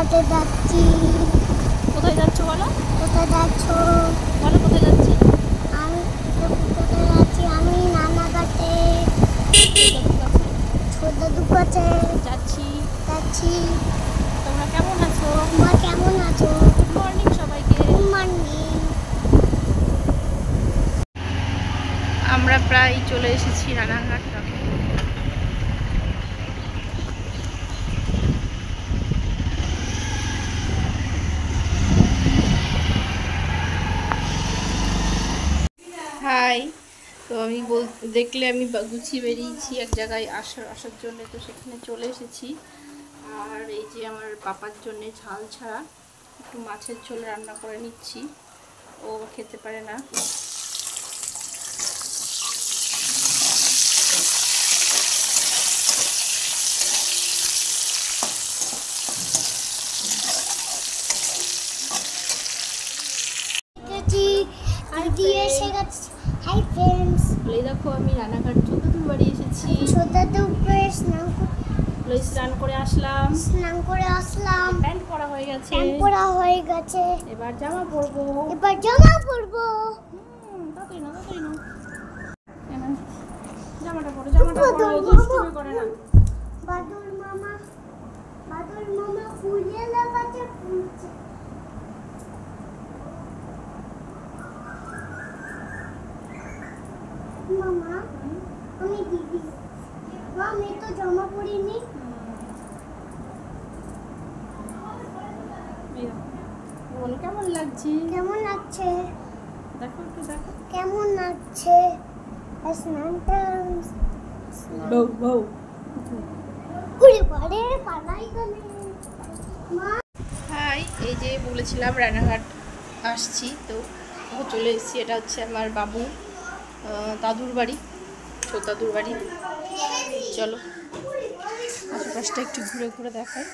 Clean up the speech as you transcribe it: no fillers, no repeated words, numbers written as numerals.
রানাঘাটে যাচ্ছি। কোথায় যাচ্ছ বলো? কোথায় যাচ্ছ বলো কোথায় যাচ্ছি? আমি কোথায় যাচ্ছি? আমি রানাঘাটে ছোট দুকাছে যাচ্ছি। যাচ্ছি। তোমরা কেমন আছো? তোমরা কেমন আছো? গুড মর্নিং সবাইকে। Good morning. আমরা প্রায় চলে এসেছি রানাঘাট। হাই, তো আমি দেখলে আমি গুছিয়ে বেরিয়েছি এক জায়গায় আসার জন্য, তো সেখানে চলে এসেছি। আর এই যে আমার পাপার জন্য ঝাল ছাড়া একটু মাছের ঝোল রান্না করে নিচ্ছি, ও খেতে পারে না। হাই ফ্রেন্ডস, এই দেখো আমি রানাঘাট ছোটদুর বাড়ি এসেছি। স্নান করে আসলাম। প্যান্ট পরা হয়ে গেছে। এবার জামা পরবো। তাড়াতাড়ি না জামাটা পরো, দুষ্টুমি করে না। বাদল মামা ফুলের লাগাতে ফুলছে। মামা আমি দিদি, আমি তো জামা পরিনি। বলো কেমন লাগছে? কেমন লাগছে? দেখো একটু দেখো কেমন লাগছে? স্নানটা বউ ঘুরে পড়ে পালাই গেলে। হাই, এই যে বলেছিলাম রানাঘাট আসছি, তো চলে এসেছি। এটা হচ্ছে আমার বাবু দাদুর বাড়ি, ছোট দাদুর বাড়ি। চলো আশেপাশটা একটু ঘুরে ঘুরে দেখাই।